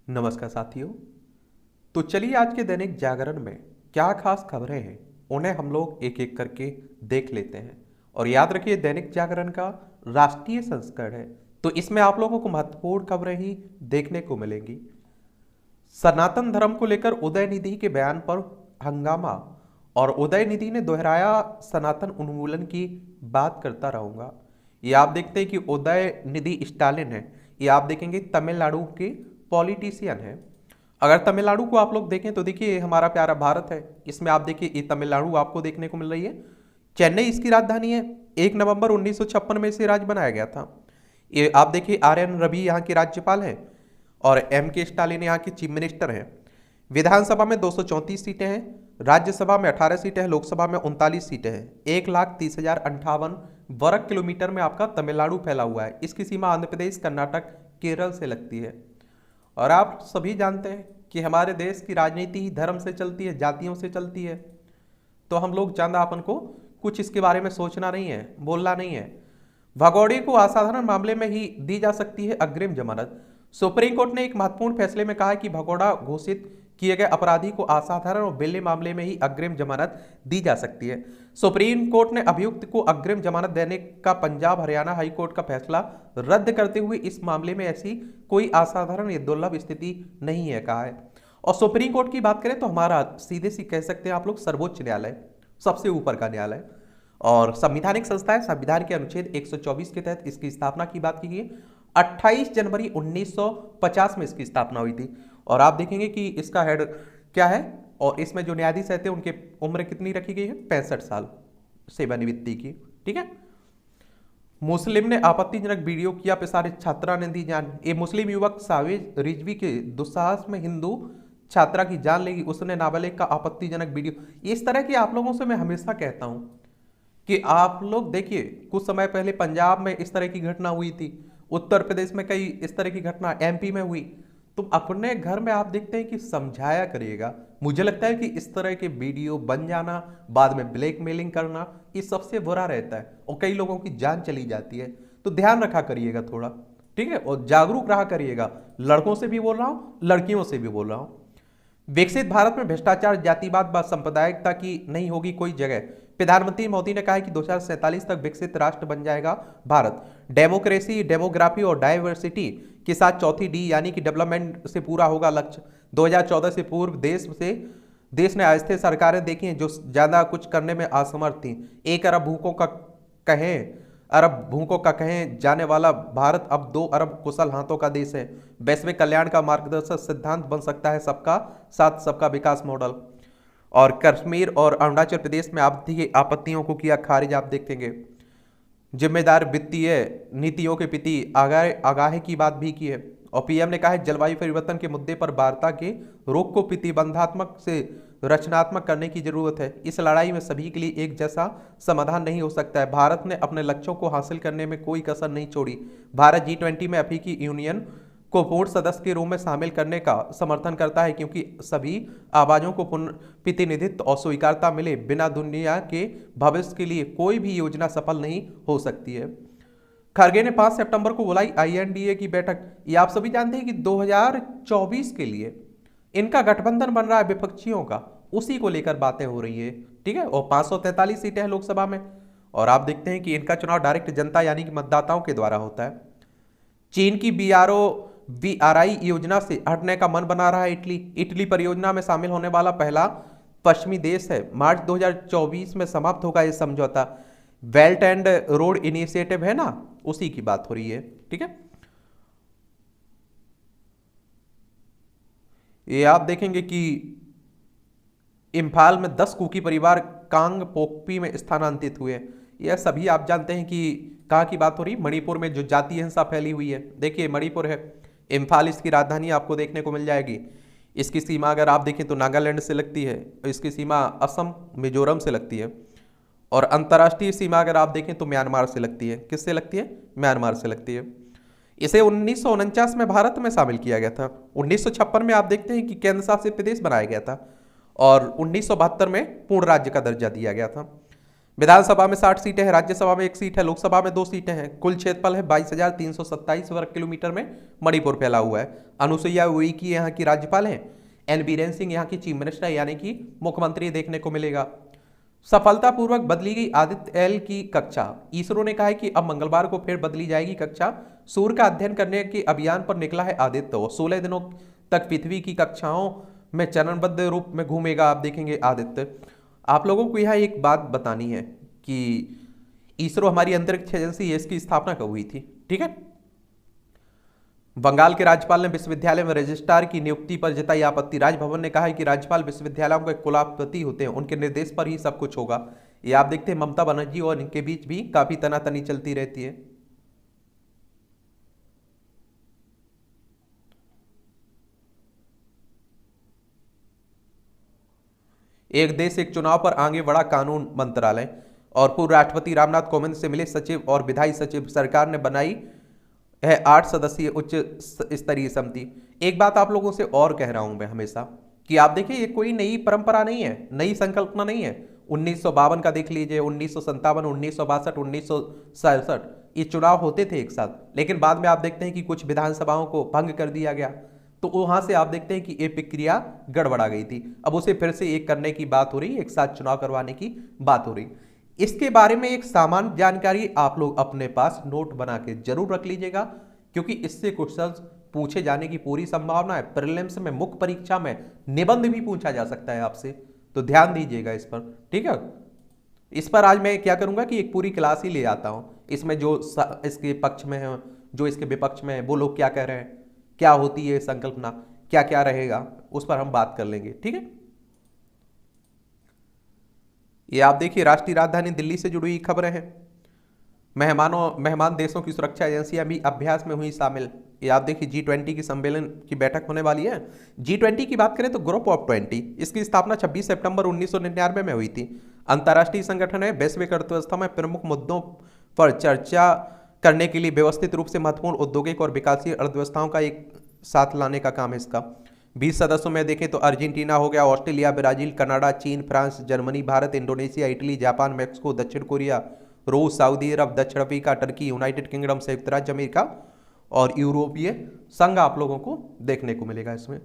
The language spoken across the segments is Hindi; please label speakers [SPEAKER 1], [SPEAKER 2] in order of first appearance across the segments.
[SPEAKER 1] नमस्कार साथियों। तो चलिए आज के दैनिक जागरण में क्या खास खबरें हैं उन्हें हम लोग एक एक करके देख लेते हैं। और याद रखिए दैनिक जागरण का राष्ट्रीय संस्करण है, तो इसमें आप लोगों को महत्वपूर्ण खबरें ही देखने को मिलेंगी। सनातन धर्म को लेकर उदयनिधि के बयान पर हंगामा, और उदयनिधि ने दोहराया सनातन उन्मूलन की बात करता रहूंगा। ये आप देखते हैं कि उदयनिधि स्टालिन है, ये आप देखेंगे तमिलनाडु के पॉलिटिशियन है। अगर तमिलनाडु को आप लोग देखें तो देखिए हमारा प्यारा भारत है, इसमें आप देखिए ये तमिलनाडु आपको देखने को मिल रही है। चेन्नई इसकी राजधानी है। 1 नवंबर 1956 में इसे राज्य बनाया गया था। ये आप देखिए आर एन रवि यहाँ के राज्यपाल हैं और एम के स्टालिन यहाँ के चीफ मिनिस्टर हैं। विधानसभा में 234 सीटें हैं, राज्यसभा में 18 सीटें हैं, लोकसभा में 39 सीटें हैं। 1,30,058 वर्ग किलोमीटर में आपका तमिलनाडु फैला हुआ है। इसकी सीमा आंध्र प्रदेश, कर्नाटक, केरल से लगती है। और आप सभी जानते हैं कि हमारे देश की राजनीति ही धर्म से चलती है, जातियों से चलती है। तो हम लोग ज़्यादा अपन को कुछ इसके बारे में सोचना नहीं है, बोलना नहीं है। भगौड़े को असाधारण मामले में ही दी जा सकती है अग्रिम जमानत। सुप्रीम कोर्ट ने एक महत्वपूर्ण फैसले में कहा है कि भगौड़ा घोषित किए गए अपराधी को असाधारण और बेले मामले में ही अग्रिम जमानत दी जा सकती है। सुप्रीम कोर्ट ने अभियुक्त को अग्रिम जमानत देने का पंजाब हरियाणा हाई कोर्ट का फैसला रद्द करते हुए इस मामले में ऐसी कोई असाधारण या दुर्लभ स्थिति नहीं है कहा है। और सुप्रीम कोर्ट की बात करें तो हमारा सीधे सी कह सकते हैं आप लोग सर्वोच्च न्यायालय, सबसे ऊपर का न्यायालय। और संवैधानिक संस्था है, संविधान के अनुच्छेद 124 के तहत इसकी स्थापना की बात की गई। 28 जनवरी 1950 में इसकी स्थापना हुई थी। और आप देखेंगे कि इसका हेड क्या है, और इसमें जो न्यायाधीश रहते हैं उनके उम्र कितनी रखी गई है, 65 साल सेवानिवृत्ति की। ठीक है। मुस्लिम ने आपत्तिजनक वीडियो किया प्रसारित, छात्रा ने दी जान। ये मुस्लिम युवक सावेज रिजवी के दुस्साहस में हिंदू छात्रा की जान लेगी, उसने नाबालिग का आपत्तिजनक वीडियो। इस तरह की आप लोगों से मैं हमेशा कहता हूं कि आप लोग देखिए, कुछ समय पहले पंजाब में इस तरह की घटना हुई थी, उत्तर प्रदेश में कई इस तरह की घटना एमपी में हुई। तो अपने घर में आप देखते हैं कि समझाया करिएगा। मुझे लगता है कि इस तरह के वीडियो बन जाना, बाद में ब्लैकमेलिंग करना, ये सबसे बुरा रहता है और कई लोगों की जान चली जाती है। तो ध्यान रखा करिएगा थोड़ा, ठीक है, और जागरूक रहा करिएगा। लड़कों से भी बोल रहा हूं, लड़कियों से भी बोल रहा हूं। विकसित भारत में भ्रष्टाचार, जातिवाद व सांप्रदायिकता की नहीं होगी कोई जगह। प्रधानमंत्री मोदी ने कहा है कि 2047 तक विकसित राष्ट्र बन जाएगा भारत। डेमोक्रेसी, डेमोग्राफी और डायवर्सिटी के साथ चौथी डी यानी कि डेवलपमेंट से पूरा होगा लक्ष्य। 2014 से पूर्व देश ने अस्थिर सरकारें देखी हैं जो ज्यादा कुछ करने में असमर्थ थी। 1 अरब भूखों का कहें जाने वाला भारत अब 2 अरब कुशल हाथों का देश है। वैश्विक कल्याण का मार्गदर्शक सिद्धांत बन सकता है सबका साथ सबका विकास मॉडल। और कश्मीर और अरुणाचल प्रदेश में आपत्तियों को किया खारिज, आप देखेंगे। जिम्मेदार वित्तीय नीतियों के प्रति आगाही की बात भी की है। और पीएम ने कहा है जलवायु परिवर्तन के मुद्दे पर वार्ता के रोक को प्रतिबंधात्मक से रचनात्मक करने की जरूरत है। इस लड़ाई में सभी के लिए एक जैसा समाधान नहीं हो सकता है। भारत ने अपने लक्ष्यों को हासिल करने में कोई कसर नहीं छोड़ी। भारत G20 में अफ्रीकी यूनियन को पूर्ण सदस्य के रूप में शामिल करने का समर्थन करता है, क्योंकि सभी आवाजों को प्रतिनिधित्व और स्वीकारता मिले बिना दुनिया के भविष्य के लिए कोई भी योजना सफल नहीं हो सकती है। खरगे ने 5 सितंबर को बुलाई INDA की बैठक। ये आप सभी जानते हैं कि 2024 के लिए इनका गठबंधन बन रहा है विपक्षियों का, उसी को लेकर बातें हो रही है। ठीक है। और 543 सीटें हैं लोकसभा में। और आप देखते हैं कि इनका चुनाव डायरेक्ट जनता यानी कि मतदाताओं के द्वारा होता है। चीन की BRI योजना से हटने का मन बना रहा है इटली परियोजना में शामिल होने वाला पहला पश्चिमी देश है। मार्च 2024 में समाप्त होगा यह समझौता। बेल्ट एंड रोड इनिशिएटिव है ना, उसी की बात हो रही है। ठीक है। ये आप देखेंगे कि इम्फाल में 10 कुकी परिवार कांगपोकपी में स्थानांतरित हुए। यह सभी आप जानते हैं कि कहाँ की बात हो रही, मणिपुर में जो जातीय हिंसा फैली हुई है। देखिए मणिपुर है, इम्फाल इसकी राजधानी आपको देखने को मिल जाएगी। इसकी सीमा अगर आप देखें तो नागालैंड से लगती है, इसकी सीमा असम मिजोरम से लगती है। और अंतर्राष्ट्रीय सीमा अगर आप देखें तो म्यांमार से लगती है। किससे लगती है? म्यांमार से लगती है। इसे 1949 में भारत में शामिल किया गया था। 1956 में आप देखते हैं कि केंद्र शासित प्रदेश बनाया गया था और 1972 में पूर्ण राज्य का दर्जा दिया गया था। विधानसभा में 60 सीटें हैं, राज्यसभा में 1 सीट है, लोकसभा में 2 सीटें हैं। कुल क्षेत्रफल है 22,327 वर्ग किलोमीटर में मणिपुर फैला हुआ है। अनुसुईया उइके यहाँ की राज्यपाल हैं। एन बीरेन सिंह यहाँ की चीफ मिनिस्टर यानी कि मुख्यमंत्री देखने को मिलेगा। सफलतापूर्वक बदली गई आदित्य एल की कक्षा। इसरो ने कहा है कि अब मंगलवार को फिर बदली जाएगी कक्षा। सूर्य का अध्ययन करने के अभियान पर निकला है आदित्य। और 16 दिनों तक पृथ्वी की कक्षाओं में चरणबद्ध रूप में घूमेगा, आप देखेंगे आदित्य। आप लोगों को यहाँ एक बात बतानी है कि इसरो हमारी अंतरिक्ष एजेंसी है, इसकी स्थापना कब हुई थी, ठीक है। बंगाल के राज्यपाल ने विश्वविद्यालय में रजिस्ट्रार की नियुक्ति पर जताई आपत्ति। राजभवन ने कहा है कि राज्यपाल विश्वविद्यालयों के कुलाधिपति होते हैं, उनके निर्देश पर ही सब कुछ होगा। ये आप देखते हैं ममता बनर्जी और इनके बीच भी काफी तनातनी चलती रहती है। एक देश एक चुनाव पर आगे बढ़ा कानून मंत्रालय। और पूर्व राष्ट्रपति रामनाथ कोविंद से मिले सचिव और विधायी सचिव। सरकार ने बनाई है 8 सदस्यीय उच्च स्तरीय समिति। एक बात आप लोगों से और कह रहा हूं मैं हमेशा कि आप देखिए ये कोई नई परंपरा नहीं है, नई संकल्पना नहीं है। 1952 का देख लीजिए, 1957, 1962, 1967 ये चुनाव होते थे एक साथ, लेकिन बाद में आप देखते हैं कि कुछ विधानसभाओं को भंग कर दिया गया, तो वहां से आप देखते हैं कि ये प्रक्रिया गड़बड़ा गई थी। अब उसे फिर से एक करने की बात हो रही है, एक साथ चुनाव करवाने की बात हो रही। इसके बारे में एक सामान्य जानकारी आप लोग अपने पास नोट बना के जरूर रख लीजिएगा, क्योंकि इससे क्वेश्चंस पूछे जाने की पूरी संभावना है। प्रीलिम्स में, मुख्य परीक्षा में, निबंध भी पूछा जा सकता है आपसे, तो ध्यान दीजिएगा इस पर, ठीक है। इस पर आज मैं क्या करूंगा कि एक पूरी क्लास ही ले आता हूं। इसमें जो इसके पक्ष में है, जो इसके विपक्ष में है, वो लोग क्या कह रहे हैं, क्या होती है संकल्पना, क्या क्या रहेगा, उस पर हम बात कर लेंगे, ठीक है। ये आप देखिए राष्ट्रीय राजधानी दिल्ली से जुड़ी हुई खबरें हैं। मेहमान देशों की सुरक्षा एजेंसियां भी अभ्यास में हुई शामिल। ये आप देखिए G20 की सम्मेलन की बैठक होने वाली है। G20 की बात करें तो ग्रुप ऑफ 20, इसकी स्थापना 26 सितंबर 1999 में हुई थी। अंतर्राष्ट्रीय संगठन है, वैश्विक अर्थव्यवस्था में प्रमुख मुद्दों पर चर्चा करने के लिए व्यवस्थित रूप से महत्वपूर्ण औद्योगिक और विकासशील अर्थव्यवस्थाओं का एक साथ लाने का काम है इसका। 20 सदस्यों में देखें तो अर्जेंटीना हो गया, ऑस्ट्रेलिया, ब्राजील, कनाडा, चीन, France, Germany, Bharat, Indonesia, Italy, Japan, Mexico, दक्षिण कोरिया, रूस, सऊदी अरब, दक्षिण अफ्रीका, टर्की, यूनाइटेड किंगडम, संयुक्त राज्य अमेरिका और यूरोपीय संघ आप लोगों को देखने को मिलेगा इसमें।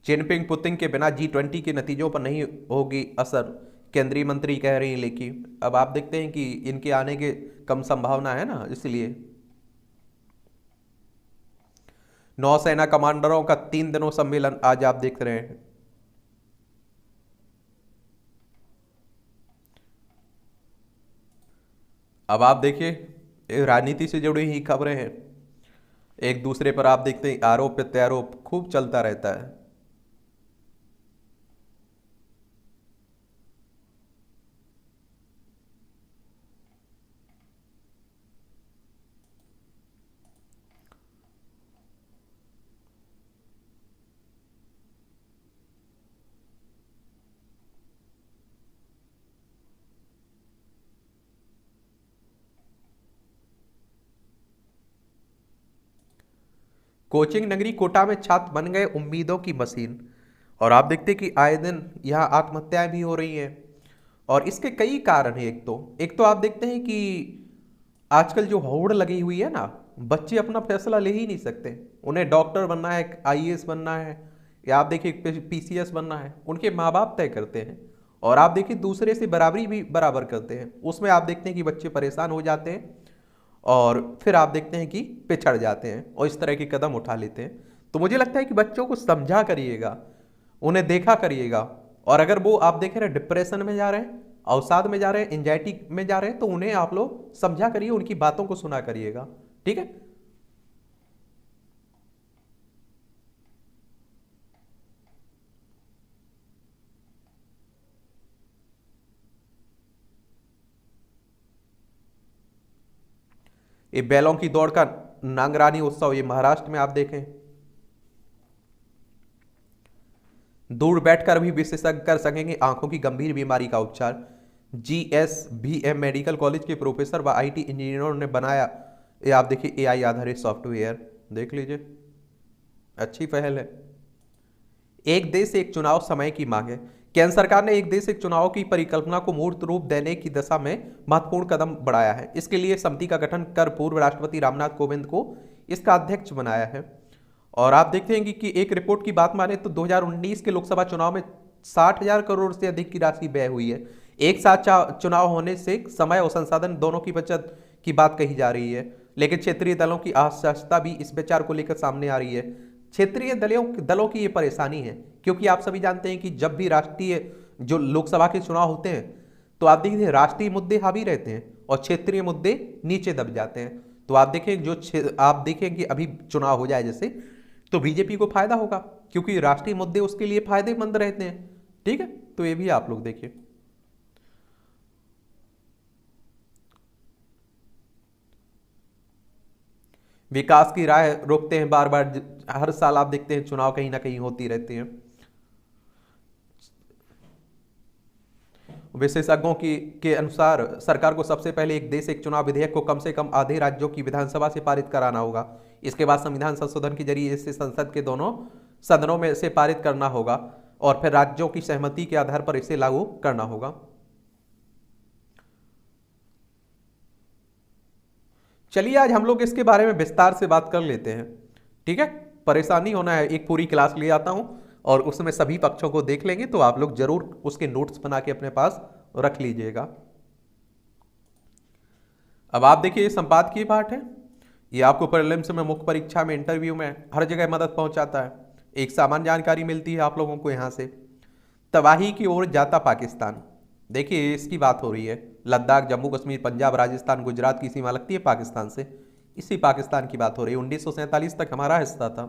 [SPEAKER 1] जिनपिंग पुतिन के बिना G20 के नतीजों पर नहीं होगी असर, केंद्रीय मंत्री कह रही हैं। लेकिन अब आप देखते हैं कि इनके आने के कम संभावना है ना, इसलिए। नौसेना कमांडरों का 3 दिनों सम्मेलन आज आप देख रहे हैं। अब आप देखिए राजनीति से जुड़ी ही खबरें हैं। एक दूसरे पर आप देखते हैं आरोप प्रत्यारोप खूब चलता रहता है। कोचिंग नगरी कोटा में छात्र बन गए उम्मीदों की मशीन। और आप देखते हैं कि आए दिन यहाँ आत्महत्याएं भी हो रही हैं। और इसके कई कारण हैं। एक तो आप देखते हैं कि आजकल जो होड़ लगी हुई है ना, बच्चे अपना फैसला ले ही नहीं सकते। उन्हें डॉक्टर बनना है, आईएएस बनना है, या आप देखिए पीसीएस बनना है, उनके माँ बाप तय करते हैं। और आप देखिए दूसरे से बराबरी भी बराबर करते हैं, उसमें आप देखते हैं कि बच्चे परेशान हो जाते हैं और फिर आप देखते हैं कि पिछड़ जाते हैं और इस तरह के कदम उठा लेते हैं। तो मुझे लगता है कि बच्चों को समझा करिएगा, उन्हें देखा करिएगा। और अगर वो आप देख रहे हैं डिप्रेशन में जा रहे हैं, अवसाद में जा रहे हैं, एंजाइटी में जा रहे हैं, तो उन्हें आप लोग समझा करिए, उनकी बातों को सुना करिएगा, ठीक है। ये बैलों की दौड़ का नांगरानी उत्सव, ये महाराष्ट्र में आप देखें। दूर बैठकर भी विशेषज्ञ कर सकेंगे आंखों की गंभीर बीमारी का उपचार। GSVM मेडिकल कॉलेज के प्रोफेसर व IT इंजीनियरों ने बनाया, ये आप देखिए AI आधारित सॉफ्टवेयर, देख लीजिए, अच्छी पहल है। एक देश एक चुनाव समय की मांग है। केंद्र सरकार ने एक देश एक चुनाव की परिकल्पना को मूर्त रूप देने की दिशा में महत्वपूर्ण कदम बढ़ाया है। इसके लिए समिति का गठन कर पूर्व राष्ट्रपति रामनाथ कोविंद को इसका अध्यक्ष बनाया है। और आप देखते हैं कि एक रिपोर्ट की बात माने तो 2019 के लोकसभा चुनाव में 60,000 करोड़ से अधिक की राशि व्यय हुई है। एक साथ चुनाव होने से समय और संसाधन दोनों की बचत की बात कही जा रही है, लेकिन क्षेत्रीय दलों की असहजता भी इस विचार को लेकर सामने आ रही है। क्षेत्रीय दलों की ये परेशानी है, क्योंकि आप सभी जानते हैं कि जब भी राष्ट्रीय जो लोकसभा के चुनाव होते हैं तो आप देखिए राष्ट्रीय मुद्दे हावी रहते हैं और क्षेत्रीय मुद्दे नीचे दब जाते हैं। तो आप देखें आप देखें कि अभी चुनाव हो जाए जैसे, तो बीजेपी को फायदा होगा, क्योंकि राष्ट्रीय मुद्दे उसके लिए फायदेमंद रहते हैं। ठीक है, तो ये भी आप लोग देखिए। विकास की राह रोकते हैं बार बार, हर साल आप देखते हैं चुनाव कहीं ना कहीं होती रहती हैं। विशेषज्ञों के अनुसार सरकार को सबसे पहले एक देश एक चुनाव विधेयक को कम से कम आधे राज्यों की विधानसभा से पारित कराना होगा। इसके बाद संविधान संशोधन के जरिए इसे संसद के दोनों सदनों में से पारित करना होगा और फिर राज्यों की सहमति के आधार पर इसे लागू करना होगा। चलिए आज हम लोग इसके बारे में विस्तार से बात कर लेते हैं। ठीक है, परेशानी होना है, एक पूरी क्लास ले आता हूं और उसमें सभी पक्षों को देख लेंगे, तो आप लोग जरूर उसके नोट्स बना के अपने पास रख लीजिएगा। अब आप देखिए ये संपादकीय पाठ है, ये आपको प्रीलिम्स में, मुख्य परीक्षा में, इंटरव्यू में हर जगह मदद पहुंचाता है। एक सामान्य जानकारी मिलती है आप लोगों को यहाँ से। तबाही की ओर जाता पाकिस्तान, देखिए इसकी बात हो रही है। लद्दाख, जम्मू कश्मीर, पंजाब, राजस्थान, गुजरात की सीमा लगती है पाकिस्तान से, इसी पाकिस्तान की बात हो रही है। 1947 तक हमारा हिस्सा था।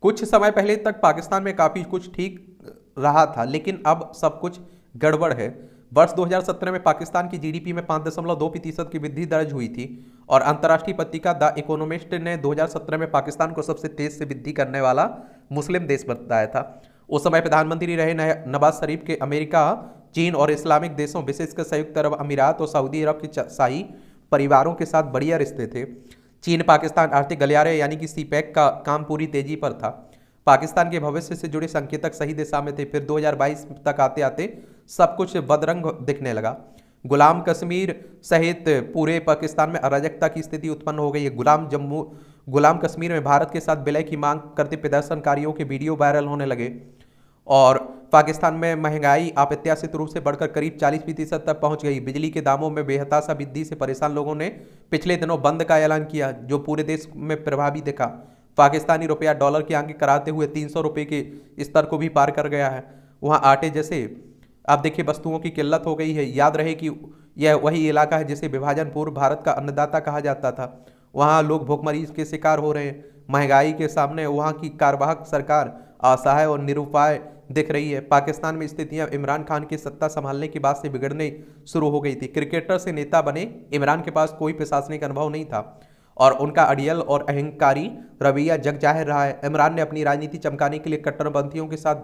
[SPEAKER 1] कुछ समय पहले तक पाकिस्तान में काफी कुछ ठीक रहा था, लेकिन अब सब कुछ गड़बड़ है। वर्ष 2017 में पाकिस्तान की जीडीपी में 5.2% की वृद्धि दर्ज हुई थी और अंतर्राष्ट्रीय पत्रिका द इकोनॉमिस्ट ने 2017 में पाकिस्तान को सबसे तेज से वृद्धि करने वाला मुस्लिम देश बताया था। उस समय प्रधानमंत्री रहे नवाज शरीफ के अमेरिका, चीन और इस्लामिक देशों विशेषकर संयुक्त अरब अमीरात और सऊदी अरब के शाही परिवारों के साथ बढ़िया रिश्ते थे। चीन पाकिस्तान आर्थिक गलियारे यानी कि सीपैक का काम पूरी तेजी पर था। पाकिस्तान के भविष्य से जुड़े संकेतक सही दिशा में थे। फिर 2022 तक आते आते सब कुछ बदरंग दिखने लगा। गुलाम कश्मीर सहित पूरे पाकिस्तान में अराजकता की स्थिति उत्पन्न हो गई है। गुलाम कश्मीर में भारत के साथ विलय की मांग करते प्रदर्शनकारियों के वीडियो वायरल होने लगे और पाकिस्तान में महंगाई अप्रत्याशित रूप से बढ़कर करीब 40% तक पहुंच गई। बिजली के दामों में बेहताशा वृद्धि से परेशान लोगों ने पिछले दिनों बंद का ऐलान किया, जो पूरे देश में प्रभावी दिखा। पाकिस्तानी रुपया डॉलर के आगे कराते हुए 300 रुपये के स्तर को भी पार कर गया है। वहाँ आटे जैसे आप देखिए वस्तुओं की किल्लत हो गई है। याद रहे कि यह वही इलाका है जिसे विभाजन पूर्व भारत का अन्नदाता कहा जाता था। वहाँ लोग भूखमरी के शिकार हो रहे हैं। महंगाई के सामने वहाँ की कार्यवाहक सरकार असहाय और निरुपाय दिख रही है। पाकिस्तान में स्थितियां इमरान खान के सत्ता संभालने के बाद से बिगड़ने शुरू हो गई थी। क्रिकेटर से नेता बने इमरान के पास कोई प्रशासनिक अनुभव नहीं था और उनका अड़ियल और अहंकारी रवैया जग जाहिर रहा है। इमरान ने अपनी राजनीति चमकाने के लिए कट्टरपंथियों के साथ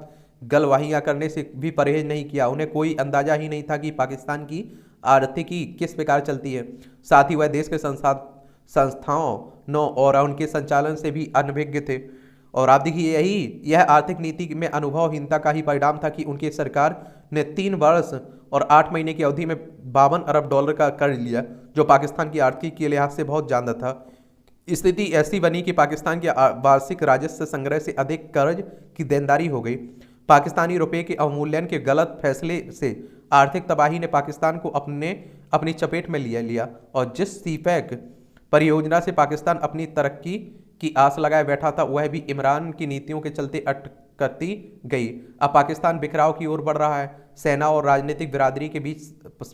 [SPEAKER 1] गलवाहियां करने से भी परहेज नहीं किया। उन्हें कोई अंदाजा ही नहीं था कि पाकिस्तान की आर्थिकी किस प्रकार चलती है। साथ ही वह देश के संस्थाओं और उनके संचालन से भी अनभिज्ञ थे। और आप देखिए यह आर्थिक नीति में अनुभवहीनता का ही परिणाम था कि उनकी सरकार ने 3 वर्ष और 8 महीने की अवधि में 52 अरब डॉलर का कर्ज लिया, जो पाकिस्तान की आर्थिक के लिहाज से बहुत ज्यादा था। स्थिति ऐसी बनी कि पाकिस्तान के वार्षिक राजस्व संग्रह से अधिक कर्ज की देनदारी हो गई। पाकिस्तानी रुपये के अवमूल्यन के गलत फैसले से आर्थिक तबाही ने पाकिस्तान को अपनी चपेट में लिया और जिस सीपैक परियोजना से पाकिस्तान अपनी तरक्की की आस लगाए बैठा था, वह भी इमरान की नीतियों के चलते अटकती गई। अब पाकिस्तान बिखराव की ओर बढ़ रहा है। सेना और राजनीतिक बिरादरी के बीच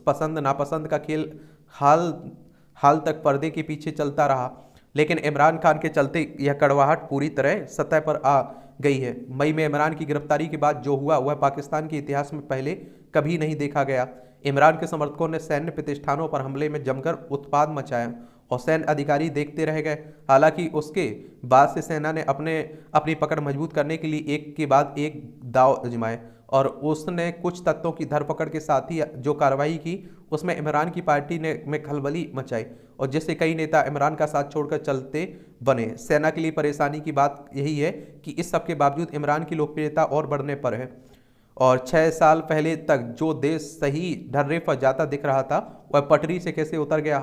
[SPEAKER 1] पसंद नापसंद का खेल हाल तक पर्दे के पीछे चलता रहा, लेकिन इमरान खान के चलते यह कड़वाहट पूरी तरह सतह पर आ गई है। मई में इमरान की गिरफ्तारी के बाद जो हुआ वह पाकिस्तान के इतिहास में पहले कभी नहीं देखा गया। इमरान के समर्थकों ने सैन्य प्रतिष्ठानों पर हमले में जमकर उत्पाद मचाया। और सैन्य अधिकारी देखते रह गए। हालांकि उसके बाद से सेना ने अपनी पकड़ मजबूत करने के लिए एक के बाद एक दांव आजमाए और उसने कुछ तत्वों की धरपकड़ के साथ ही जो कार्रवाई की उसमें इमरान की पार्टी ने में खलबली मचाई और जिससे कई नेता इमरान का साथ छोड़कर चलते बने। सेना के लिए परेशानी की बात यही है कि इस सब के बावजूद इमरान की लोकप्रियता और बढ़ने पर है और 6 साल पहले तक जो देश सही ढर्रे पर जाता दिख रहा था वह पटरी से कैसे उतर गया।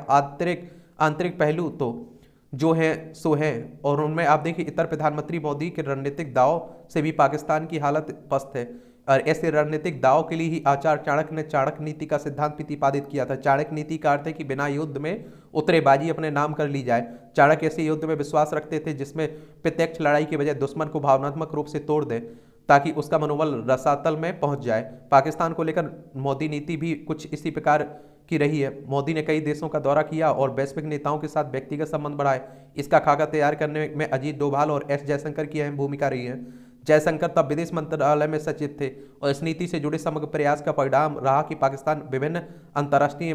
[SPEAKER 1] आंतरिक पहलू तो जो है सो है और उनमें आप देखिए इतर प्रधानमंत्री मोदी के रणनीतिक दाव से भी पाकिस्तान की हालत पस्त है और ऐसे रणनीतिक दाव के लिए ही आचार्य चाणक्य ने चाणक्य नीति का सिद्धांत प्रतिपादित किया था। चाणक्य नीति का अर्थ है कि बिना युद्ध में उतरेबाजी अपने नाम कर ली जाए। चाणक्य ऐसे युद्ध में विश्वास रखते थे जिसमें प्रत्यक्ष लड़ाई के बजाय दुश्मन को भावनात्मक रूप से तोड़ दे ताकि उसका मनोबल रसातल में पहुंच जाए। पाकिस्तान को लेकर मोदी नीति भी कुछ इसी प्रकार की रही है। मोदी ने कई देशों का दौरा किया और वैश्विक नेताओं के साथ व्यक्तिगत संबंध बढ़ाए। इसका खाका तैयार करने में अजीत डोभाल और एस जयशंकर की अहम भूमिका रही है। जयशंकर तब विदेश मंत्रालय में सचिव थे और इस नीति से जुड़े समग्र प्रयास का परिणाम रहा कि पाकिस्तान विभिन्न अंतर्राष्ट्रीय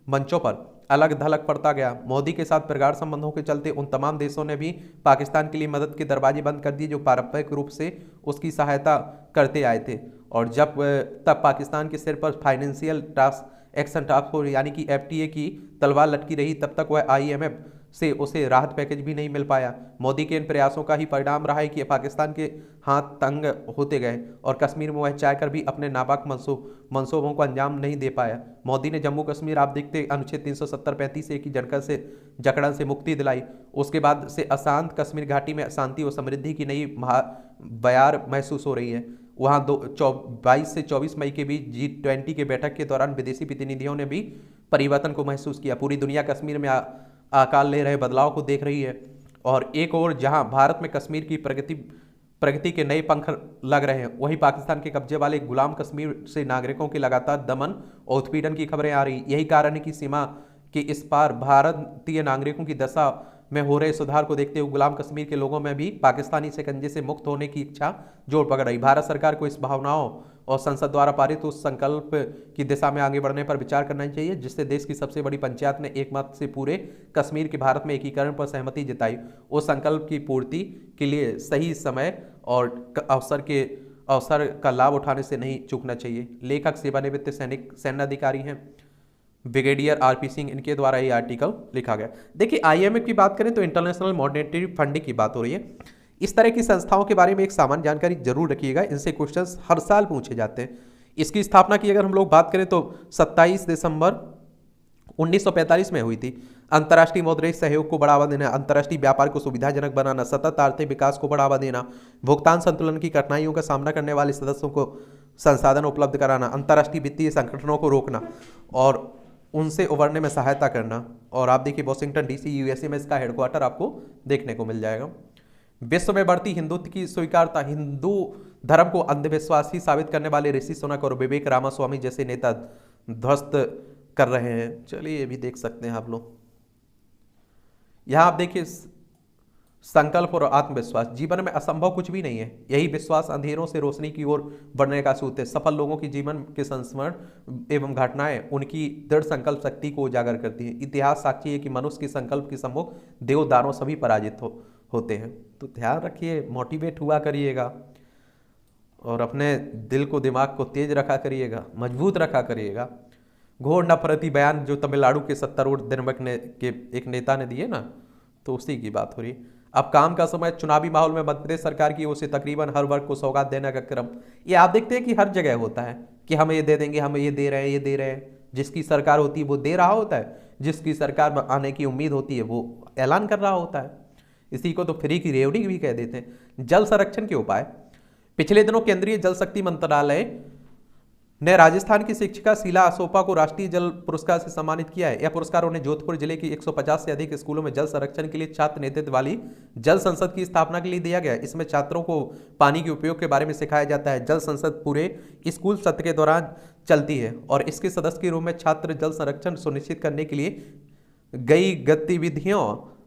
[SPEAKER 1] मंचों पर अलग थलग पड़ता गया। मोदी के साथ प्रगाढ़ संबंधों के चलते उन तमाम देशों ने भी पाकिस्तान के लिए मदद के दरवाजे बंद कर दिए जो पारंपरिक रूप से उसकी सहायता करते आए थे। और जब तब पाकिस्तान के सिर पर फाइनेंशियल एक्शन टास्क फोर्स यानी कि FTA की तलवार लटकी रही तब तक वह IMF से उसे राहत पैकेज भी नहीं मिल पाया। मोदी के इन प्रयासों का ही परिणाम रहा है कि पाकिस्तान के हाथ तंग होते गए और कश्मीर में वह चाहकर भी अपने नापाक मंसूबों को अंजाम नहीं दे पाया। मोदी ने जम्मू कश्मीर आप देखते अनुच्छेद 370-35 की जकड़न से मुक्ति दिलाई। उसके बाद से अशांत कश्मीर घाटी में शांति और समृद्धि की नई बयार महसूस हो रही है। वहाँ 22 से 24 मई के बीच G20 के बैठक के दौरान विदेशी प्रतिनिधियों ने भी परिवर्तन को महसूस किया। पूरी दुनिया कश्मीर में आकार ले रहे बदलाव को देख रही है और एक और जहां भारत में कश्मीर की प्रगति के नए पंख लग रहे हैं वहीं पाकिस्तान के कब्जे वाले गुलाम कश्मीर से नागरिकों के लगातार दमन और उत्पीड़न की खबरें आ रही। यही कारण है कि सीमा के इस पार भारतीय नागरिकों की दशा में हो रहे सुधार को देखते हुए गुलाम कश्मीर के लोगों में भी पाकिस्तानी शिकंजे से मुक्त होने की इच्छा जोर पकड़ रही। भारत सरकार को इस भावनाओं और संसद द्वारा पारित उस संकल्प की दिशा में आगे बढ़ने पर विचार करना चाहिए जिससे देश की सबसे बड़ी पंचायत ने एक मत से पूरे कश्मीर के भारत में एकीकरण पर सहमति जताई। उस संकल्प की पूर्ति के लिए सही समय और अवसर का लाभ उठाने से नहीं चूकना चाहिए। लेखक सेवानिवृत्त सैन्य अधिकारी हैं ब्रिगेडियर RP सिंह, इनके द्वारा ये आर्टिकल लिखा गया। देखिए IMF की बात करें तो इंटरनेशनल मॉनेटरी फंडिंग की बात हो रही है। इस तरह की संस्थाओं के बारे में एक सामान्य जानकारी जरूर रखिएगा, इनसे क्वेश्चंस हर साल पूछे जाते हैं। इसकी स्थापना की अगर हम लोग बात करें तो 27 दिसंबर 1945 में हुई थी। अंतर्राष्ट्रीय मौद्रिक सहयोग को बढ़ावा देना, अंतर्राष्ट्रीय व्यापार को सुविधाजनक बनाना, सतत आर्थिक विकास को बढ़ावा देना, भुगतान संतुलन की कठिनाइयों का सामना करने वाले सदस्यों को संसाधन उपलब्ध कराना, अंतर्राष्ट्रीय वित्तीय संगठनों को रोकना और उनसे उभरने में सहायता करना। और आप देखिए वॉशिंगटन DC USA में इसका हेडक्वार्टर आपको देखने को मिल जाएगा। विश्व में बढ़ती हिंदुत्व की स्वीकारता, हिंदू धर्म को अंधविश्वासी साबित करने वाले ऋषि सुनक और विवेक रामास्वामी जैसे नेता ध्वस्त कर रहे हैं। चलिए ये भी देख सकते हैं आप लोग। यहां आप देखिए संकल्प और आत्मविश्वास, जीवन में असंभव कुछ भी नहीं है, यही विश्वास अंधेरों से रोशनी की ओर बढ़ने का सूत्र है। सफल लोगों की जीवन के संस्मरण एवं घटनाएं उनकी दृढ़ संकल्प शक्ति को उजागर करती हैं। इतिहास साक्षी है कि मनुष्य के संकल्प के सम्मुख देव दानव सभी पराजित होते हैं। तो ध्यान रखिए, मोटिवेट हुआ करिएगा और अपने दिल को दिमाग को तेज रखा करिएगा, मजबूत रखा करिएगा। घोर नफरती बयान जो तमिलनाडु के सत्तारूढ़ दिनबक ने के एक नेता ने दिए ना, तो उसी की बात हो रही। अब काम का समय, चुनावी माहौल में मध्य प्रदेश सरकार की ओर से तकरीबन हर वर्ग को सौगात देने का क्रम, ये आप देखते हैं कि हर जगह होता है कि हम ये दे देंगे, हम ये दे रहे हैं, ये दे रहे हैं। जिसकी सरकार होती है वो दे रहा होता है, जिसकी सरकार में आने की उम्मीद होती है वो ऐलान कर रहा होता है। इसी को तो फ्री की रेवड़ी भी कह देते हैं। जल संरक्षण के उपाय, पिछले दिनों केंद्रीय जल शक्ति मंत्रालय ने राजस्थान की शिक्षिका शीला असोपा को राष्ट्रीय जल पुरस्कार से सम्मानित किया है। यह पुरस्कार उन्हें जोधपुर जिले के 150 से अधिक स्कूलों में जल संरक्षण के लिए छात्र नेतृत्व वाली जल संसद की स्थापना के लिए दिया गया है। इसमें छात्रों को पानी के उपयोग के बारे में सिखाया जाता है। जल संसद पूरे स्कूल सत्र के दौरान चलती है और इसके सदस्य के रूप में छात्र जल संरक्षण सुनिश्चित करने के लिए कई गतिविधियों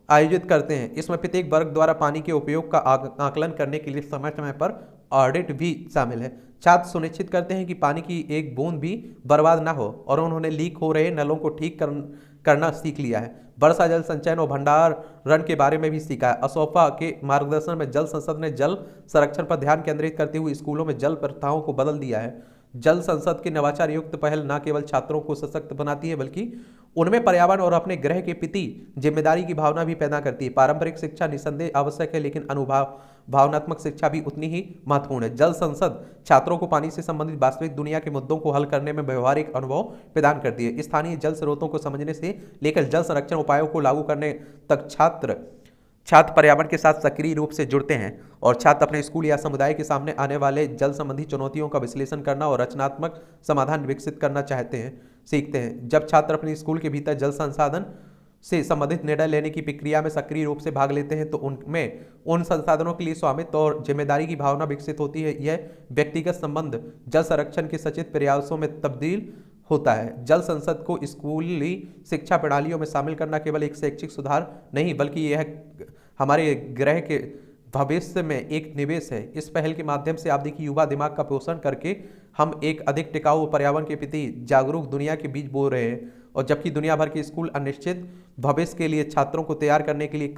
[SPEAKER 1] आयोजित करते हैं। इसमें प्रत्येक वर्ग द्वारा पानी के उपयोग का आकलन करने के लिए समय समय पर ऑडिट भी शामिल है। छात्र सुनिश्चित करते हैं कि पानी की एक बूंद भी बर्बाद ना हो और उन्होंने लीक हो रहे नलों को ठीक करना सीख लिया है। वर्षा जल संचयन और भंडारण के बारे में भी सीखा है। असोफा के मार्गदर्शन में जल संसद ने जल संरक्षण पर ध्यान केंद्रित करते हुए स्कूलों में जल प्रथाओं को बदल दिया है। जल संसद की नवाचार युक्त पहल न केवल छात्रों को सशक्त बनाती है बल्कि उनमें पर्यावरण और अपने ग्रह के प्रति जिम्मेदारी की भावना भी पैदा करती है। पारंपरिक शिक्षा निस्संदेह आवश्यक है, लेकिन भावनात्मक शिक्षा भी उतनी ही महत्वपूर्ण है। जल संसद छात्रों को पानी से संबंधित वास्तविक दुनिया के मुद्दों को हल करने में व्यवहारिक अनुभव प्रदान करती है। स्थानीय जल स्रोतों को समझने से लेकर जल संरक्षण उपायों को लागू करने तक छात्र पर्यावरण के साथ सक्रिय रूप से जुड़ते हैं और छात्र अपने स्कूल या समुदाय के सामने आने वाले जल संबंधी चुनौतियों का विश्लेषण करना और रचनात्मक समाधान विकसित करना सीखते हैं। जब छात्र अपने स्कूल के भीतर जल संसाधन से संबंधित निर्णय लेने की प्रक्रिया में सक्रिय रूप से भाग लेते हैं तो उनमें उन संसाधनों के लिए स्वामित्व और जिम्मेदारी की भावना विकसित होती है। यह व्यक्तिगत संबंध जल संरक्षण के सचेत प्रयासों में तब्दील होता है। जल संसद को स्कूली शिक्षा प्रणालियों में शामिल करना केवल एक शैक्षिक सुधार नहीं बल्कि यह हमारे ग्रह के भविष्य में एक निवेश है। इस पहल के माध्यम से आप देखिए युवा दिमाग का पोषण करके हम एक अधिक टिकाऊ पर्यावरण के प्रति जागरूक दुनिया के बीच बो रहे हैं, और जबकि दुनिया भर के स्कूल अनिश्चित भविष्य के लिए छात्रों को तैयार करने के लिए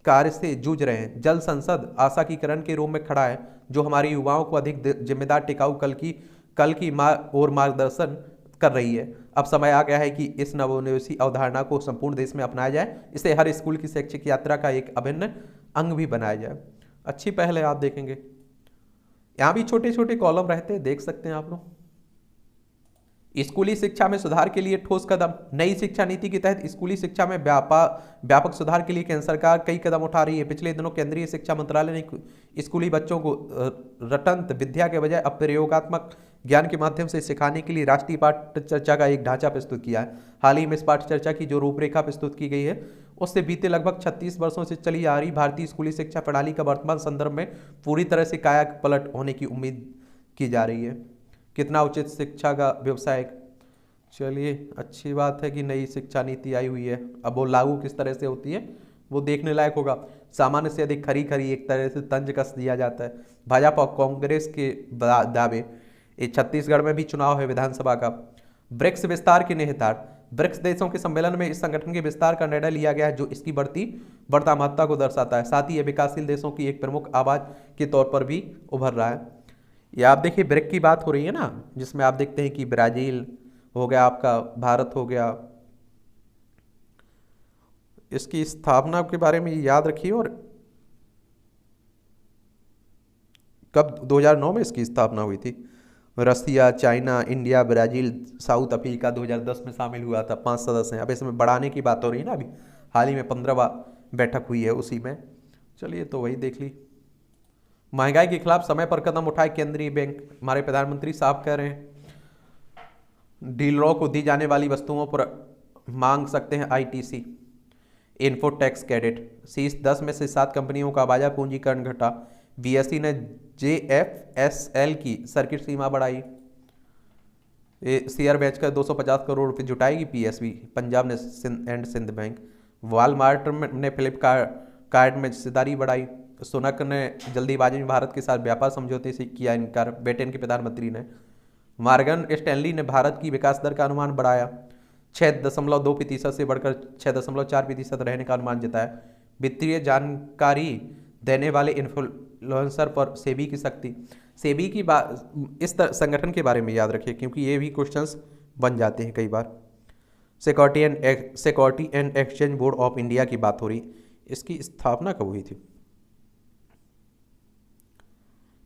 [SPEAKER 1] कार्य से जूझ रहे हैं। जल संसद आशा की किरण के रूप में खड़ा है जो हमारे युवाओं को अधिक जिम्मेदार टिकाऊ कल की मार्गदर्शन कर रही है। अब समय आ गया है कि इस नवोन्मेषी अवधारणा को संपूर्ण देश में अपनाया जाए, इसे हर स्कूल की शैक्षिक यात्रा का एक अभिन्न अंग भी बनाया जाए। अच्छी पहल है, आप देखेंगे यहाँ भी छोटे छोटे कॉलम रहते हैं, देख सकते हैं आप लोग। स्कूली शिक्षा में सुधार के लिए ठोस कदम। नई शिक्षा नीति के तहत स्कूली शिक्षा में व्यापक सुधार के लिए केंद्र सरकार कई कदम उठा रही है। पिछले दिनों केंद्रीय शिक्षा मंत्रालय ने स्कूली बच्चों को रटंत विद्या के बजाय अब प्रयोगात्मक ज्ञान के माध्यम से सिखाने के लिए राष्ट्रीय पाठ्य चर्चा का एक ढांचा प्रस्तुत किया है। हाल ही में इस पाठ्य चर्चा की जो रूपरेखा प्रस्तुत की गई है उससे बीते लगभग 36 वर्षों से चली आ रही भारतीय स्कूली शिक्षा प्रणाली का वर्तमान संदर्भ में पूरी तरह से काया पलट होने की उम्मीद की जा रही है। कितना उचित शिक्षा का व्यवसाय। चलिए, अच्छी बात है कि नई शिक्षा नीति आई हुई है। अब वो लागू किस तरह से होती है वो देखने लायक होगा। सामान्य से अधिक खरी खरी एक तरह से तंज कस दिया जाता है। भाजपा और कांग्रेस के दावे। छत्तीसगढ़ में भी चुनाव है विधानसभा का। ब्रिक्स विस्तार के निहितार्थ। ब्रिक्स देशों के सम्मेलन में इस संगठन के विस्तार का निर्णय लिया गया है जो इसकी बढ़ता महत्ता को दर्शाता है। साथ ही यह विकासशील देशों की एक प्रमुख आवाज के तौर पर भी उभर रहा है। या आप देखिए ब्रिक की बात हो रही है ना, जिसमें आप देखते हैं कि ब्राजील हो गया, आपका भारत हो गया। इसकी स्थापना के बारे में याद रखिए। और कब 2009 में इसकी स्थापना हुई थी। Russia, China, India, Brazil, South Africa 2010 में शामिल हुआ था। 5 सदस्य हैं। अब इसमें बढ़ाने की बात हो रही है ना। अभी हाल ही में 15वां बैठक हुई है उसी में। चलिए, तो वही देख ली। महंगाई के खिलाफ समय पर कदम उठाए केंद्रीय बैंक। हमारे प्रधानमंत्री साहब कह रहे हैं डीलरों को दी जाने वाली वस्तुओं पर मांग सकते हैं आईटीसी। Info tax credit. शीर्ष 10 में से 7 कंपनियों का बाजार पूंजीकरण घटा। बीएसई ने जेएफएसएल की सर्किट सीमा बढ़ाई। शेयर बेचकर 250 करोड़ रुपए जुटाएगी PSB, Punjab and Sind bank. Walmart ने फ्लिपकार्ट में हिस्सेदारी बढ़ाई। सुनक ने जल्दीबाजी में भारत के साथ व्यापार समझौते से किया इनकार, ब्रिटेन के प्रधानमंत्री ने। मॉर्गन स्टैनली ने भारत की विकास दर का अनुमान बढ़ाया। 6.2% से बढ़कर 6.4% रहने का अनुमान जताया। वित्तीय जानकारी देने वाले इन्फ्लुएंसर पर सेबी की सख्ती। सेबी की बात इस संगठन के बारे में याद रखिए क्योंकि ये भी क्वेश्चंस बन जाते हैं कई बार। Security and exchange board of India की बात हो रही। इसकी स्थापना कब हुई थी?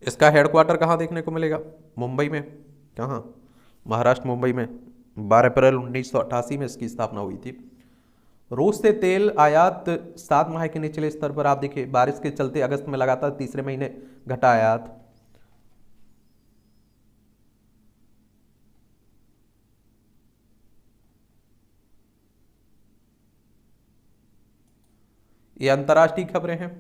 [SPEAKER 1] इसका हेडक्वार्टर कहाँ देखने को मिलेगा? मुंबई में। कहाँ? महाराष्ट्र, मुंबई में। 12 अप्रैल 1988 में इसकी स्थापना हुई थी। रूस से तेल आयात 7 माह के निचले स्तर पर। आप देखिए बारिश के चलते अगस्त में लगातार तीसरे महीने घटा आयात। ये अंतर्राष्ट्रीय खबरें हैं।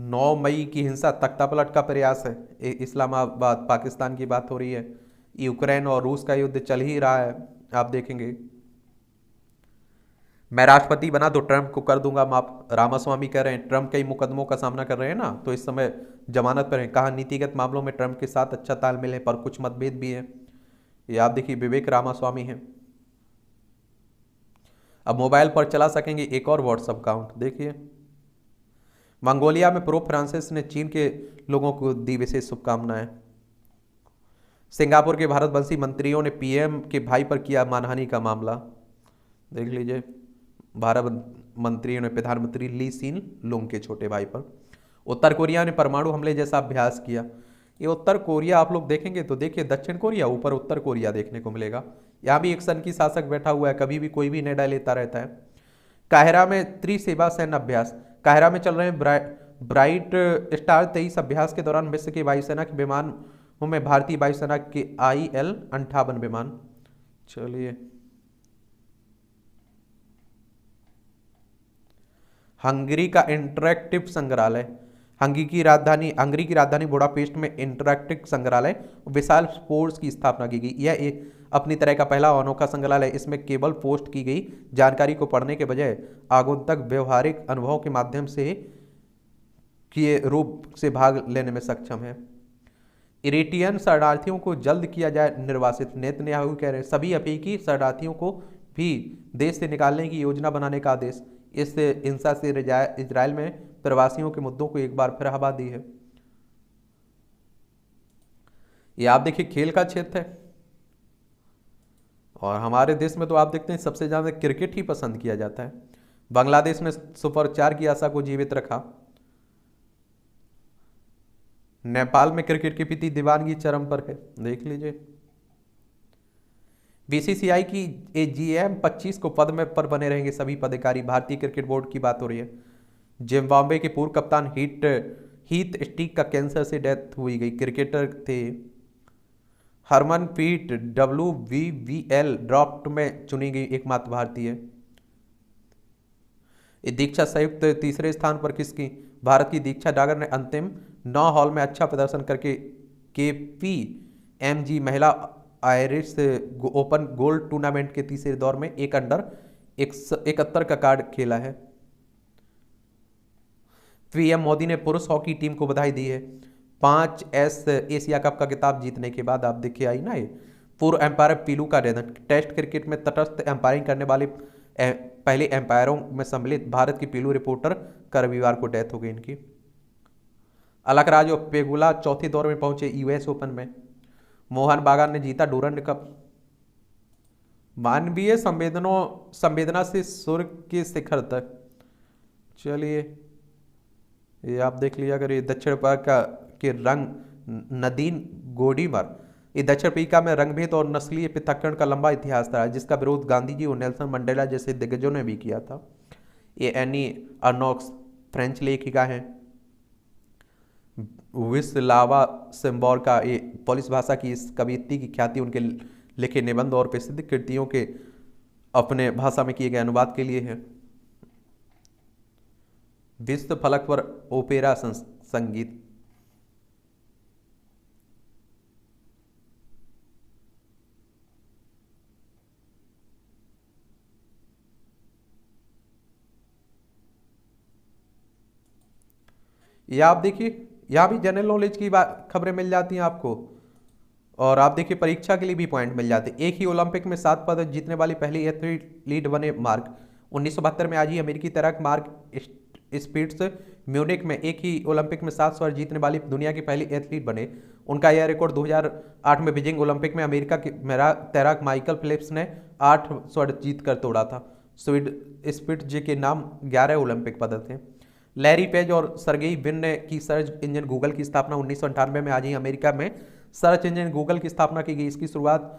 [SPEAKER 1] 9 मई की हिंसा तख्तापलट का प्रयास है। इस्लामाबाद, पाकिस्तान की बात हो रही है। यूक्रेन और रूस का युद्ध चल ही रहा है, आप देखेंगे। मैं राष्ट्रपति बना तो ट्रंप को कर दूंगा माफ, रामास्वामी कह रहे हैं। ट्रंप कई मुकदमों का सामना कर रहे हैं ना, तो इस समय जमानत पर हैं। कहा नीतिगत मामलों में ट्रंप के साथ अच्छा तालमेल है पर कुछ मतभेद भी है। ये आप देखिए विवेक रामास्वामी हैं। अब मोबाइल पर चला सकेंगे एक और व्हाट्सएप अकाउंट। देखिए, मंगोलिया में पोप फ्रांसिस ने चीन के लोगों को दी विशेष शुभकामनाएं। सिंगापुर के भारतवंशी मंत्रियों ने पीएम के भाई पर किया मानहानि का मामला। देख लीजिए, भारत मंत्रियों ने प्रधानमंत्री ली सीन लुंग के छोटे भाई पर। उत्तर कोरिया ने परमाणु हमले जैसा अभ्यास किया। ये उत्तर कोरिया आप लोग देखेंगे तो देखिए, दक्षिण कोरिया ऊपर उत्तर कोरिया देखने को मिलेगा। यहाँ भी एक सनकी शासक बैठा हुआ है, कभी भी कोई भी निर्णय लेता रहता है। काहिरा में त्रिसेवा सैन्य अभ्यास। काहिरा में चल रहे हैं ब्राइट स्टार 23 अभ्यास के दौरान मिस्र की वायुसेना के विमानों में भारतीय वायुसेना के IL-58 विमान। चलिए, हंगरी का इंटरैक्टिव संग्रहालय। हंगरी की राजधानी बुडापेस्ट में इंटरैक्टिव संग्रहालय विशाल स्पोर्ट्स की स्थापना की गई। यह एक अपनी तरह का पहला और अनोखा संग्रहालय। इसमें केवल पोस्ट की गई जानकारी को पढ़ने के बजाय आगंतुक व्यवहारिक अनुभवों के माध्यम से किए रूप से भाग लेने में सक्षम है। इरिट्रियन शरणार्थियों को जल्द किया जाए निर्वासित। नेतन्याहू कह रहे हैं सभी अफ्रीकी शरणार्थियों को भी देश से निकालने की योजना बनाने का आदेश। इस हिंसा से इजरायल में प्रवासियों के मुद्दों को एक बार फिर हवा दी है। ये आप देखिए, खेल का क्षेत्र है और हमारे देश में तो आप देखते हैं सबसे ज्यादा क्रिकेट ही पसंद किया जाता है। बांग्लादेश ने सुपर 4 की आशा को जीवित रखा। नेपाल में क्रिकेट के प्रति दीवानगी चरम पर है। देख लीजिए, बीसीसीआई की AGM 25 को पद में पर बने रहेंगे सभी पदाधिकारी। भारतीय क्रिकेट बोर्ड की बात हो रही है। जिम्बाब्वे के पूर्व कप्तान हीथ स्ट्रीक का कैंसर से डेथ हुई गई। क्रिकेटर थे। हरमनप्रीत WBBL ड्राफ्ट में चुनी गई एकमात्र भारतीय। दीक्षा संयुक्त तीसरे स्थान पर किसकी? भारत की दीक्षा डागर ने अंतिम 9 हॉल में अच्छा प्रदर्शन करके KPMG महिला आयरिश ओपन गोल्ड टूर्नामेंट के तीसरे दौर में 1 अंडर 71 का कार्ड खेला है। PM मोदी ने पुरुष हॉकी टीम को बधाई दी है 5S एशिया कप का खिताब जीतने के बाद। आप देखिए आई ना, ये पूर्व एम्पायर पीलू का निधन। टेस्ट क्रिकेट में तटस्थ एम्पायरिंग करने वाले पहले एम्पायरों में सम्मिलित भारत की पीलू रिपोर्टर का रविवार को डेथ हो गई इनकी। अलकराज और पेगुला चौथे दौर में पहुंचे US ओपन में। मोहन बागान ने जीता डूरंड कप। मानवीय संवेदना से स्वर्ग के शिखर तक। चलिए, ये आप देख लिया अगर। ये दक्षिण अफ्रीका के रंग नदीन गोडीमर। ये दक्षिण अफ्रीका में रंगभेद और नस्लीय पृथक्करण का लंबा इतिहास था, जिसका विरोध गांधी जी और नेल्सन मंडेला जैसे दिग्गजों ने भी किया था। ये एनी अर्नोक्स फ्रेंच लेखिका हैं। विस्लावा सिम्बोर का ये पोलिश भाषा की इस कवियत्री की ख्याति उनके लिखे निबंध और प्रसिद्ध कृतियों के अपने भाषा में किए गए अनुवाद के लिए है। विश्व फलक पर ओपेरा संगीत। ये आप देखिए, यहाँ भी जनरल नॉलेज की खबरें मिल जाती हैं आपको। और आप देखिए, परीक्षा के लिए भी पॉइंट मिल जाते हैं। एक ही ओलंपिक में 7 पदक जीतने वाली पहली एथलीट बने मार्क। 1972 में आज ही अमेरिकी तैराक मार्क स्पिट्स म्यूनिक में एक ही ओलंपिक में 7 स्वर्ण जीतने वाली दुनिया की पहली एथलीट बने। उनका यह रिकॉर्ड 2008 में बीजिंग ओलंपिक में अमेरिका के तैराक माइकल फिलिप्स ने 8 स्वर्ण जीत कर तोड़ा था। स्पिट्स जी के नाम 11 ओलंपिक पदक थे। लैरी पेज और सर्गेई ब्रिन ने की सर्च इंजन गूगल की स्थापना 1998 में। आज ही अमेरिका में सर्च इंजन गूगल की स्थापना की गई। इसकी शुरुआत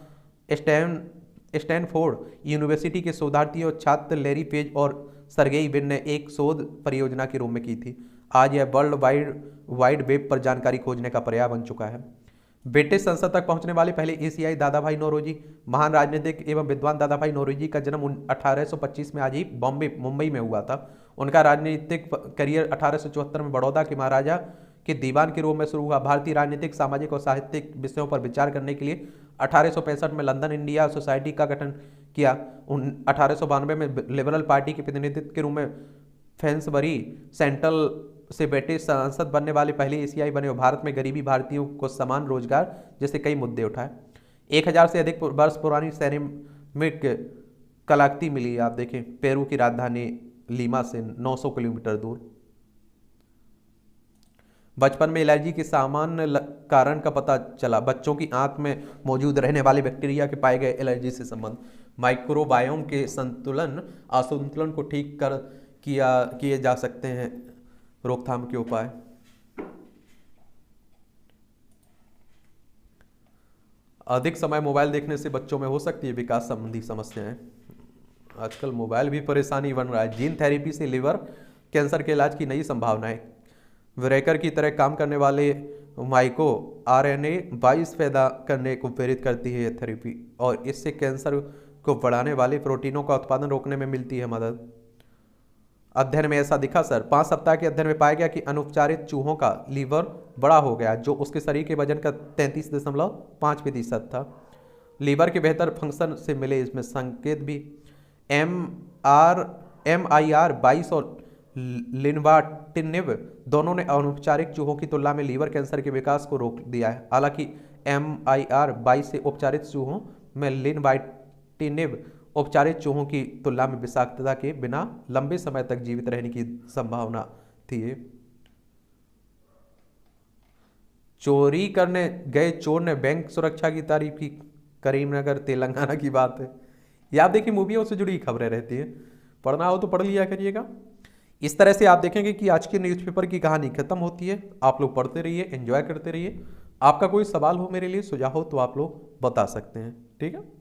[SPEAKER 1] स्टैनफोर्ड यूनिवर्सिटी के शोधार्थी और छात्र लैरी पेज और सर्गेई ब्रिन ने एक शोध परियोजना के रूप में की थी। आज यह वर्ल्ड वाइड वेब पर जानकारी खोजने का पर्याय बन चुका है। ब्रिटिश संसद तक पहुंचने वाले पहले एशियाई दादाभाई नौरोजी। महान राजनीतिक एवं विद्वान दादाभाई नौरोजी का जन्म 1825 में आज ही मुंबई में हुआ था। उनका राजनीतिक करियर 1874 में बड़ौदा के महाराजा के दीवान के रूप में शुरू हुआ। भारतीय राजनीतिक, सामाजिक और साहित्यिक विषयों पर विचार करने के लिए 1865 में लंदन इंडिया सोसाइटी का गठन किया। 1892 में लिबरल पार्टी के प्रतिनिधित्व के रूप में फेंसबरी सेंट्रल से ब्रिटिश सांसद बनने वाले पहले एशियाई बने और भारत में गरीबी, भारतीयों को समान रोजगार जैसे कई मुद्दे उठाए। 1000 से अधिक वर्ष पुरानी सैरामिक कलाकृति मिली है। आप देखें पेरू की राजधानी लीमा से 900 किलोमीटर दूर। बचपन में एलर्जी के सामान्य कारण का पता चला। बच्चों की आंत में मौजूद रहने वाले बैक्टीरिया के पाए गए एलर्जी से संबंध। माइक्रोबायोम के संतुलन असंतुलन को ठीक कर किए जा सकते हैं। रोकथाम के उपाय। अधिक समय मोबाइल देखने से बच्चों में हो सकती है विकास संबंधी समस्याएं। आजकल मोबाइल भी परेशानी बन रहा है। जीन थेरेपी से लिवर कैंसर के इलाज की नई संभावनाएं। विरेकर की तरह काम करने वाले माइको आरएनए 22 पैदा करने को प्रेरित करती है यह थेरेपी, और इससे कैंसर को बढ़ाने वाले प्रोटीनों का उत्पादन रोकने में मिलती है मदद। अध्ययन में ऐसा दिखा सर। 5 सप्ताह के अध्ययन में पाया गया कि अनुपचारित चूहों का लीवर बड़ा हो गया, जो उसके शरीर के वजन का 33.5% था। लीवर के बेहतर फंक्शन से मिले इसमें संकेत भी। MIR-22 और लिनवाटिनिब दोनों ने अनौपचारिक चूहों की तुलना में लीवर कैंसर के विकास को रोक दिया है। हालांकि MIR-22 से उपचारित चूहों में लिनवाटिनिब उपचारित चूहों की तुलना में विषाक्तता के बिना लंबे समय तक जीवित रहने की संभावना थी। चोरी करने गए चोर ने बैंक सुरक्षा की तारीफ की। करीमनगर तेलंगाना की बात है। या आप देखिए मूवियों से जुड़ी खबरें रहती है, पढ़ना हो तो पढ़ लिया करिएगा। इस तरह से आप देखेंगे कि आज के न्यूज़पेपर की कहानी खत्म होती है। आप लोग पढ़ते रहिए, एंजॉय करते रहिए। आपका कोई सवाल हो मेरे लिए, सुझाव हो तो आप लोग बता सकते हैं। ठीक है।